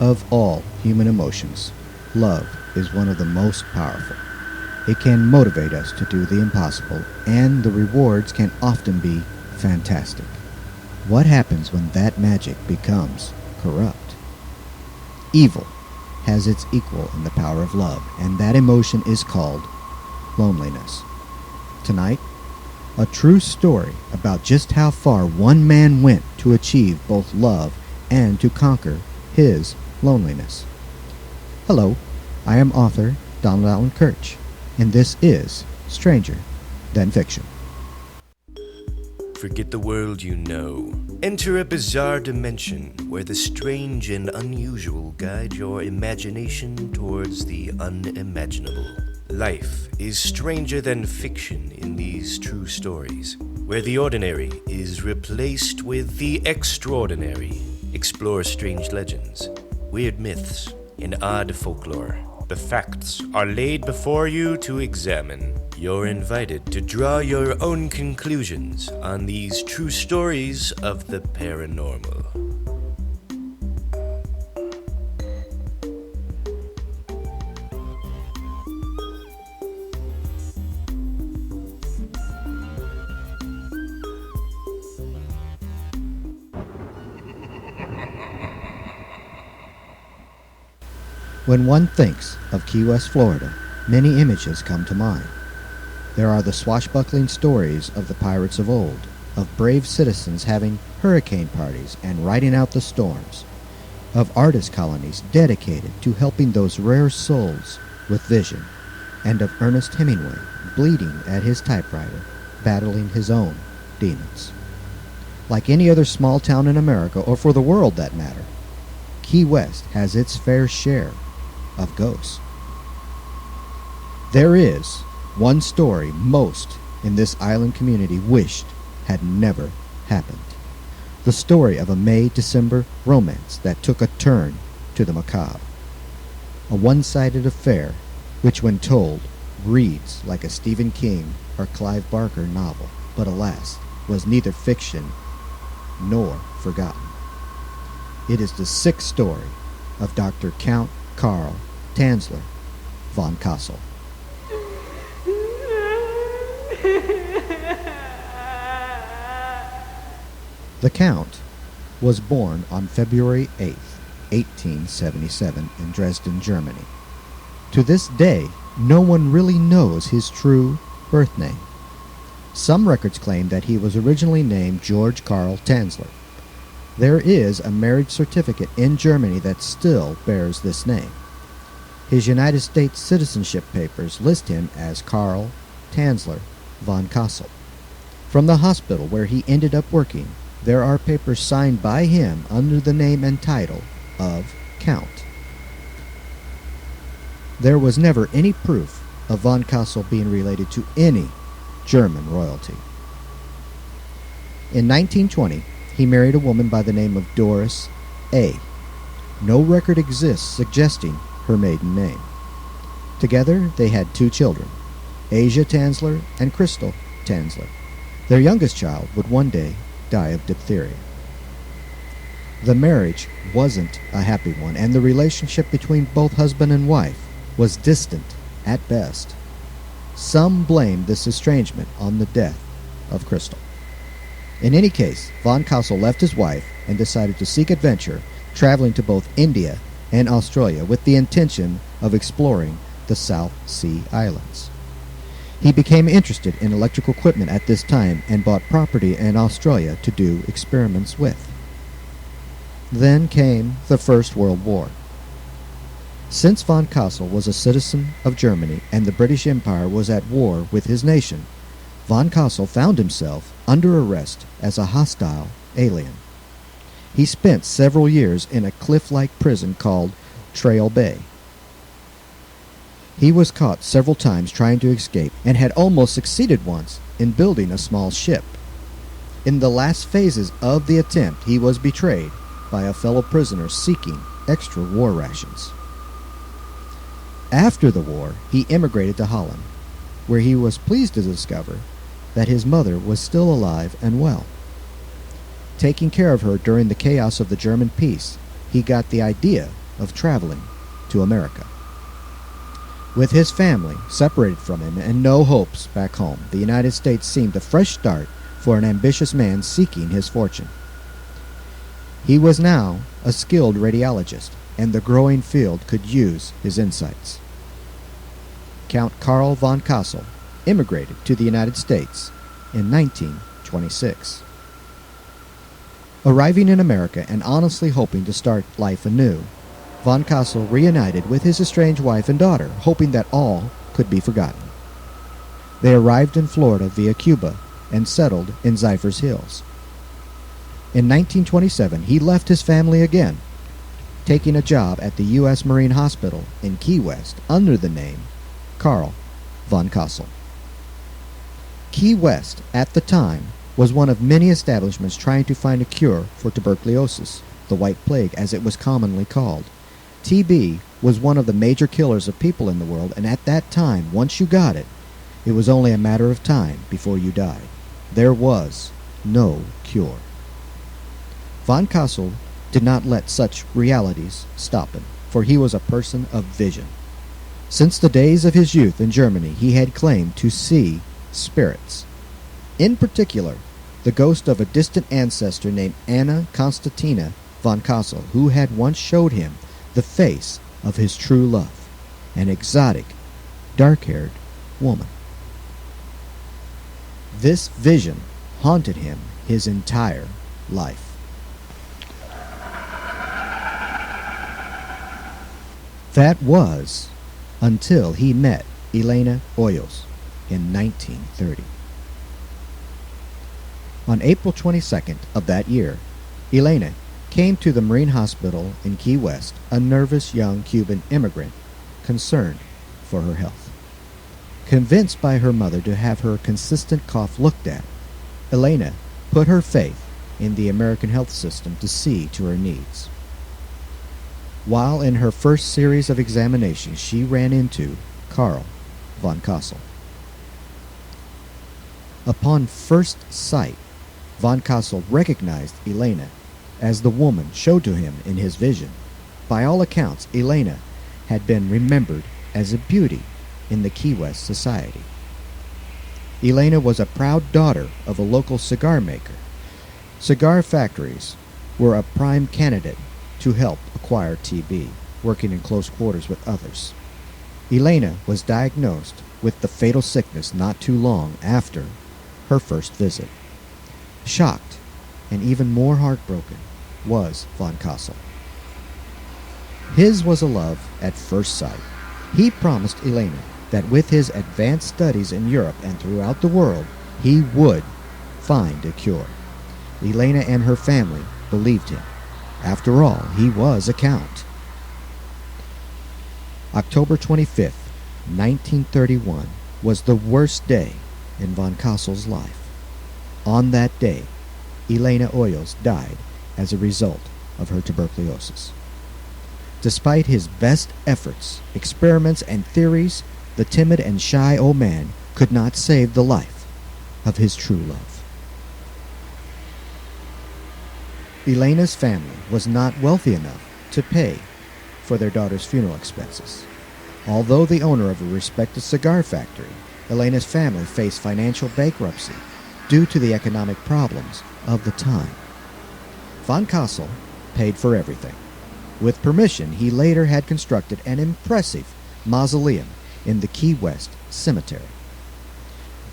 Of all human emotions, love is one of the most powerful. It can motivate us to do the impossible, and the rewards can often be fantastic. What happens when that magic becomes corrupt? Evil has its equal in the power of love, and that emotion is called loneliness. Tonight, a true story about just how far one man went to achieve both love and to conquer his loneliness. Hello, I am author Donald Allen Kirch, and this is Stranger Than Fiction. Forget the world you know. Enter a bizarre dimension where the strange and unusual guide your imagination towards the unimaginable. Life is stranger than fiction in these true stories, where the ordinary is replaced with the extraordinary. Explore strange legends, weird myths, and odd folklore. The facts are laid before you to examine. You're invited to draw your own conclusions on these true stories of the paranormal. When one thinks of Key West, Florida, many images come to mind. There are the swashbuckling stories of the pirates of old, of brave citizens having hurricane parties and riding out the storms, of artist colonies dedicated to helping those rare souls with vision, and of Ernest Hemingway bleeding at his typewriter, battling his own demons. Like any other small town in America, or for the world that matter, Key West has its fair share of ghosts. There is one story most in this island community wished had never happened. The story of a May-December romance that took a turn to the macabre. A one-sided affair which, when told, reads like a Stephen King or Clive Barker novel, but alas, was neither fiction nor forgotten. It is the sixth story of Dr. Count Karl Tanzler von Kassel. The Count was born on February 8, 1877 in Dresden, Germany. To this day, no one really knows his true birth name. Some records claim that he was originally named George Karl Tanzler. There is a marriage certificate in Germany that still bears this name. His United States citizenship papers list him as Karl Tanzler von Kassel. From the hospital where he ended up working, there are papers signed by him under the name and title of Count. There was never any proof of von Kassel being related to any German royalty. In 1920, he married a woman by the name of Doris A. No record exists suggesting her maiden name. Together, they had two children, Asia Tanzler and Crystal Tanzler. Their youngest child would one day die of diphtheria. The marriage wasn't a happy one, and the relationship between both husband and wife was distant at best. Some blamed this estrangement on the death of Crystal. In any case, von Kassel left his wife and decided to seek adventure, traveling to both India and Australia with the intention of exploring the South Sea Islands. He became interested in electrical equipment at this time and bought property in Australia to do experiments with. Then came the First World War. Since von Kassel was a citizen of Germany and the British Empire was at war with his nation, von Kassel found himself under arrest as a hostile alien. He spent several years in a cliff-like prison called Trail Bay. He was caught several times trying to escape and had almost succeeded once in building a small ship. In the last phases of the attempt, he was betrayed by a fellow prisoner seeking extra war rations. After the war, he immigrated to Holland, where he was pleased to discover that his mother was still alive and well. Taking care of her during the chaos of the German peace, he got the idea of traveling to America. With his family separated from him and no hopes back home, the United States seemed a fresh start for an ambitious man seeking his fortune. He was now a skilled radiologist, and the growing field could use his insights. Count Karl von Kassel immigrated to the United States in 1926. Arriving in America and honestly hoping to start life anew, von Kassel reunited with his estranged wife and daughter, hoping that all could be forgotten. They arrived in Florida via Cuba and settled in Cypress Hills. In 1927, he left his family again, taking a job at the U.S. Marine Hospital in Key West under the name Karl von Kassel. Key West, at the time, was one of many establishments trying to find a cure for tuberculosis, the White Plague as it was commonly called. TB was one of the major killers of people in the world, and at that time, once you got it, it was only a matter of time before you died. There was no cure. Von Kassel did not let such realities stop him, for he was a person of vision. Since the days of his youth in Germany, he had claimed to see spirits. In particular, the ghost of a distant ancestor named Anna Constantina von Kassel, who had once showed him the face of his true love, an exotic, dark-haired woman. This vision haunted him his entire life. That was until he met Elena Hoyos in 1930. On April 22nd of that year, Elena came to the Marine Hospital in Key West, a nervous young Cuban immigrant concerned for her health. Convinced by her mother to have her consistent cough looked at, Elena put her faith in the American health system to see to her needs. While in her first series of examinations, she ran into Karl von Kassel. Upon first sight, von Kassel recognized Elena as the woman showed to him in his vision. By all accounts, Elena had been remembered as a beauty in the Key West society. Elena was a proud daughter of a local cigar maker. Cigar factories were a prime candidate to help acquire TB, working in close quarters with others. Elena was diagnosed with the fatal sickness not too long after her first visit. Shocked and even more heartbroken was von Kassel. His was a love at first sight. He promised Elena that with his advanced studies in Europe and throughout the world, he would find a cure. Elena and her family believed him. After all, he was a count. October 25th, 1931 was the worst day in von Kassel's life. On that day, Elena Hoyos died as a result of her tuberculosis. Despite his best efforts, experiments, and theories, the timid and shy old man could not save the life of his true love. Elena's family was not wealthy enough to pay for their daughter's funeral expenses. Although the owner of a respected cigar factory, Elena's family faced financial bankruptcy due to the economic problems of the time. Von Kassel paid for everything. With permission, he later had constructed an impressive mausoleum in the Key West Cemetery.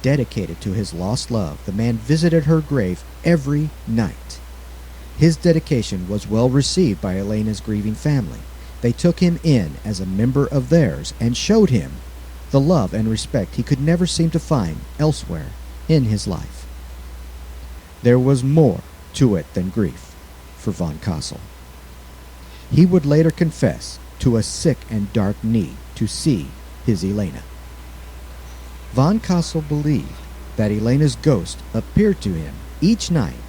Dedicated to his lost love, the man visited her grave every night. His dedication was well received by Elena's grieving family. They took him in as a member of theirs and showed him the love and respect he could never seem to find elsewhere in his life. There was more to it than grief for von Kassel. He would later confess to a sick and dark need to see his Elena. Von Kassel believed that Elena's ghost appeared to him each night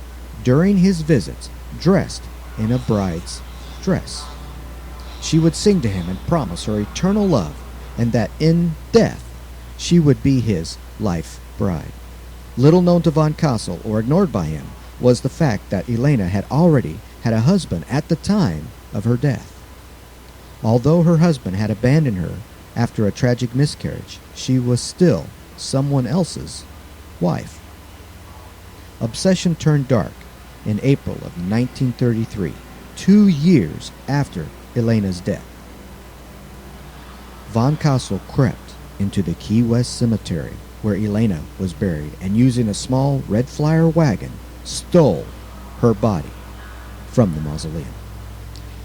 during his visits dressed in a bride's dress. She would sing to him and promise her eternal love, and that in death she would be his life bride. Little known to von Kassel or ignored by him was the fact that Elena had already had a husband at the time of her death. Although her husband had abandoned her after a tragic miscarriage, she was still someone else's wife. Obsession turned dark in April of 1933, 2 years after Elena's death. Von Kassel crept into the Key West cemetery where Elena was buried and, using a small red flyer wagon, stole her body from the mausoleum.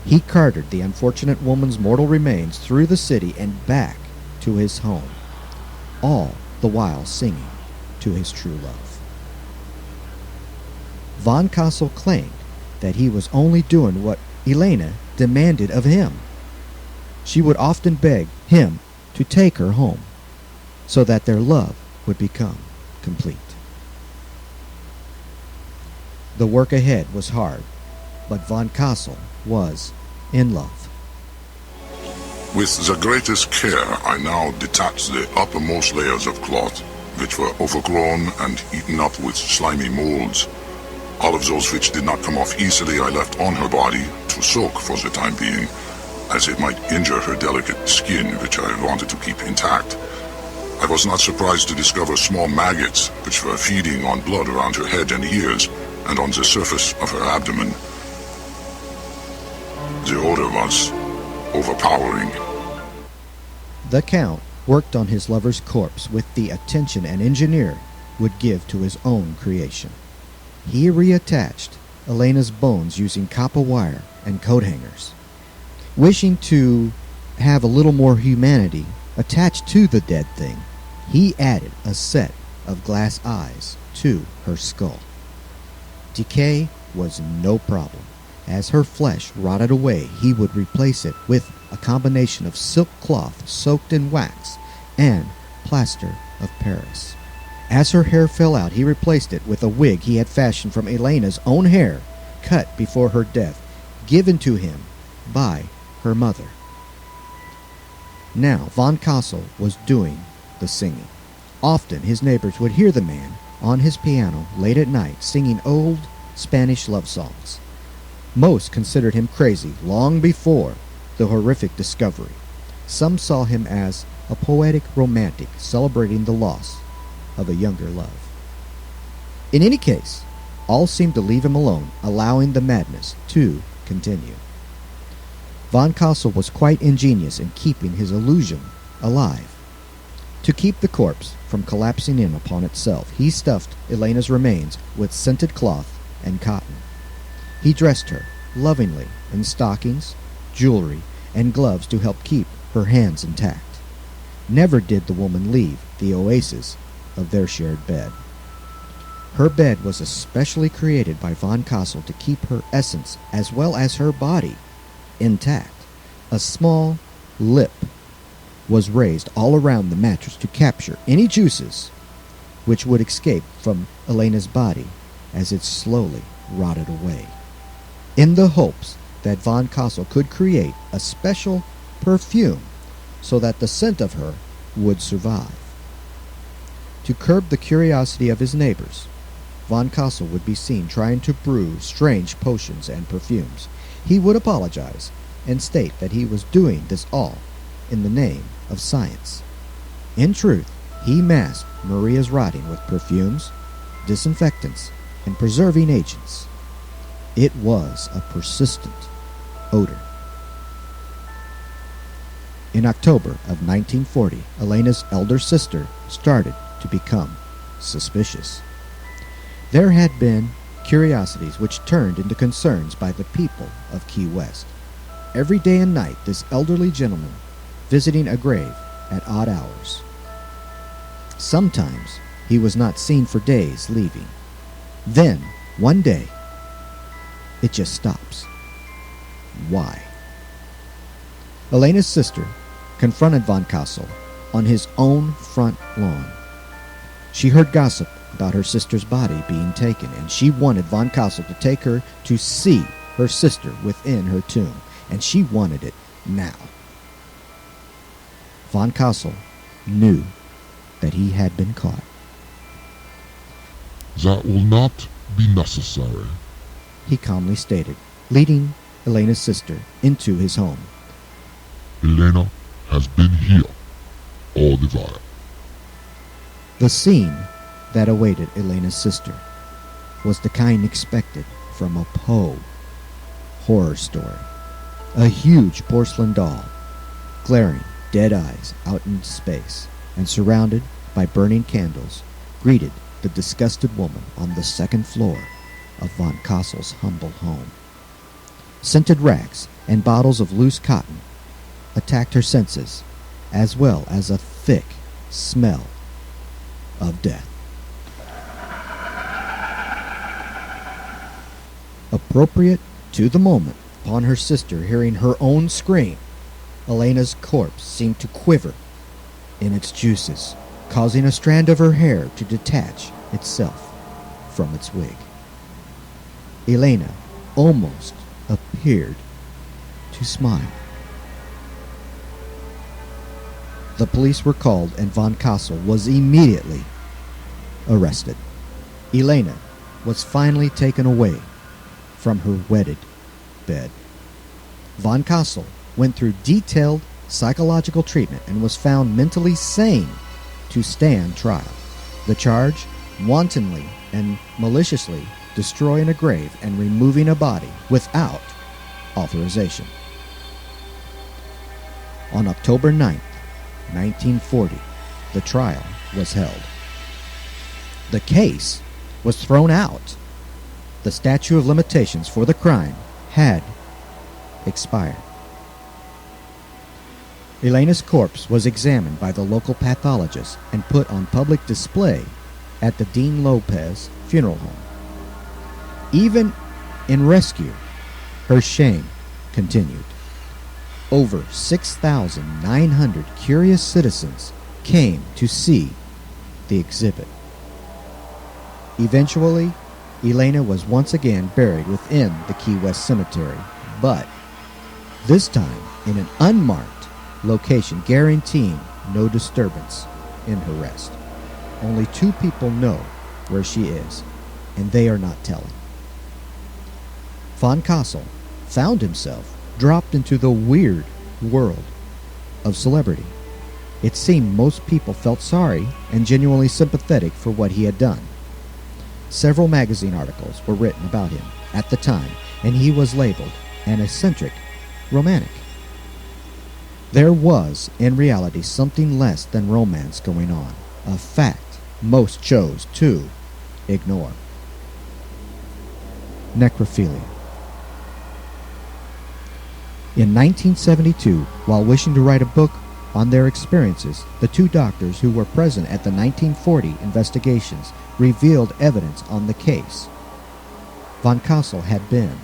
He carted the unfortunate woman's mortal remains through the city and back to his home, all the while singing to his true love. Von Kassel claimed that he was only doing what Elena demanded of him. She would often beg him to take her home so that their love would become complete. The work ahead was hard, but Von Kassel was in love. With the greatest care, I now detached the uppermost layers of cloth, which were overgrown and eaten up with slimy molds. All of those which did not come off easily I left on her body to soak for the time being, as it might injure her delicate skin, which I wanted to keep intact. I was not surprised to discover small maggots which were feeding on blood around her head and ears and on the surface of her abdomen. The odor was overpowering. The Count worked on his lover's corpse with the attention an engineer would give to his own creation. He reattached Elena's bones using copper wire and coat hangers. Wishing to have a little more humanity attached to the dead thing, he added a set of glass eyes to her skull. Decay was no problem. As her flesh rotted away, he would replace it with a combination of silk cloth soaked in wax and plaster of Paris. As her hair fell out, he replaced it with a wig he had fashioned from Elena's own hair, cut before her death, given to him by her mother. Now Von Kassel was doing the singing. Often his neighbors would hear the man on his piano late at night singing old Spanish love songs. Most considered him crazy long before the horrific discovery. Some saw him as a poetic romantic celebrating the loss of a younger love. In any case, all seemed to leave him alone, allowing the madness to continue. Von Kassel was quite ingenious in keeping his illusion alive. To keep the corpse from collapsing in upon itself, he stuffed Elena's remains with scented cloth and cotton. He dressed her lovingly in stockings, jewelry, and gloves to help keep her hands intact. Never did the woman leave the oasis of their shared bed. Her bed was especially created by Von Kassel to keep her essence as well as her body intact. A small lip was raised all around the mattress to capture any juices which would escape from Elena's body as it slowly rotted away, in the hopes that Von Kassel could create a special perfume so that the scent of her would survive. To curb the curiosity of his neighbors, Von Kassel would be seen trying to brew strange potions and perfumes. He would apologize and state that he was doing this all in the name of science. In truth, he masked Maria's rotting with perfumes, disinfectants, and preserving agents. It was a persistent odor. In October of 1940, Elena's elder sister started to become suspicious. There had been curiosities which turned into concerns by the people of Key West. Every day and night, this elderly gentleman visiting a grave at odd hours. Sometimes he was not seen for days leaving. Then, one day, it just stops. Why? Elena's sister confronted Von Kassel on his own front lawn. She heard gossip about her sister's body being taken, and she wanted Von Kassel to take her to see her sister within her tomb, and she wanted it now. Von Kassel knew that he had been caught. "That will not be necessary," he calmly stated, leading Elena's sister into his home. Elena has been here all the while. The scene that awaited Elena's sister was the kind expected from a Poe horror story. A huge porcelain doll, glaring dead eyes out into space and surrounded by burning candles, greeted the disgusted woman on the second floor of von Kassel's humble home. Scented rags and bottles of loose cotton attacked her senses, as well as a thick smell of death. Appropriate to the moment, upon her sister hearing her own scream, Elena's corpse seemed to quiver in its juices, causing a strand of her hair to detach itself from its wig. Elena almost appeared to smile. The police were called and von Kassel was immediately arrested. Elena was finally taken away from her wedded bed. Von Kassel went through detailed psychological treatment and was found mentally sane to stand trial. The charge, wantonly and maliciously destroying a grave and removing a body without authorization. On October 9th, 1940, the trial was held. The case was thrown out. The statute of limitations for the crime had expired. Elena's corpse was examined by the local pathologist and put on public display at the Dean Lopez Funeral Home. Even in rescue, her shame continued. Over 6,900 curious citizens came to see the exhibit. Eventually, Elena was once again buried within the Key West Cemetery, but this time in an unmarked location guaranteeing no disturbance in her rest. Only 2 people know where she is, and they are not telling. Von Kassel found himself dropped into the weird world of celebrity. It seemed most people felt sorry and genuinely sympathetic for what he had done. Several magazine articles were written about him at the time, and he was labeled an eccentric romantic. There was, in reality, something less than romance going on, a fact most chose to ignore. Necrophilia. In 1972, while wishing to write a book on their experiences, the 2 doctors who were present at the 1940 investigations revealed evidence on the case. Von Kassel had been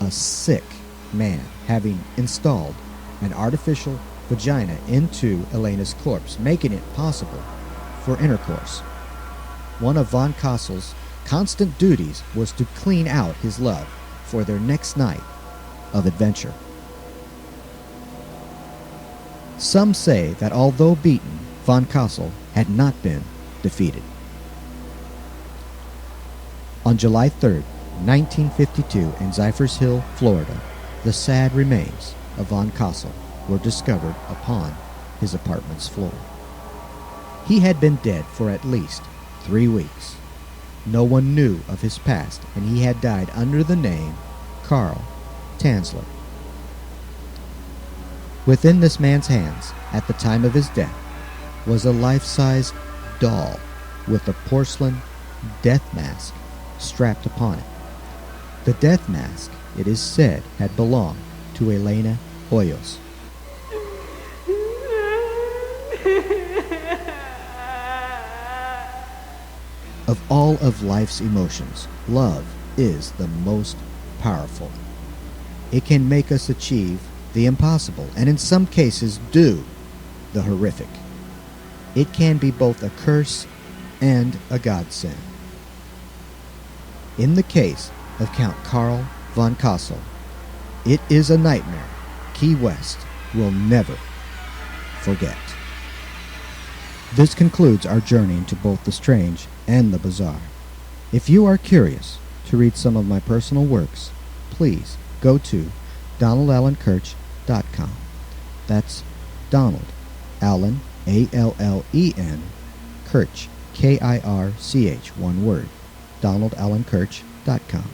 a sick man, having installed an artificial vagina into Elena's corpse, making it possible for intercourse. One of von Kassel's constant duties was to clean out his love for their next night of adventure. Some say that although beaten, von Kassel had not been defeated. On July 3rd, 1952, in Cypress Hill, Florida, the sad remains of von Kassel were discovered upon his apartment's floor. He had been dead for at least 3 weeks. No one knew of his past, and he had died under the name Carl Tanzler. Within this man's hands, at the time of his death, was a life-size doll with a porcelain death mask strapped upon it. The death mask, it is said, had belonged to Elena Hoyos. Of all of life's emotions, love is the most powerful. It can make us achieve the impossible, and in some cases do the horrific. It can be both a curse and a godsend. In the case of Count Carl von Kassel, it is a nightmare Key West will never forget. This concludes our journey into both the strange and the bizarre. If you are curious to read some of my personal works, please go to donaldallenkirch.com donaldallenkirch.com. That's Donald, Allen, Allen, Kirch, Kirch, one word, donaldallenkirch.com.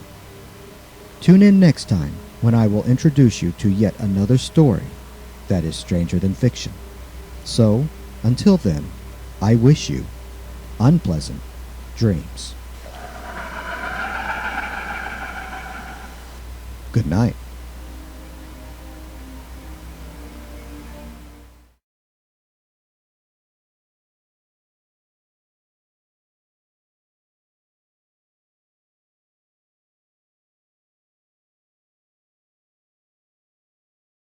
Tune in next time when I will introduce you to yet another story that is stranger than fiction. So, until then, I wish you unpleasant dreams. Good night.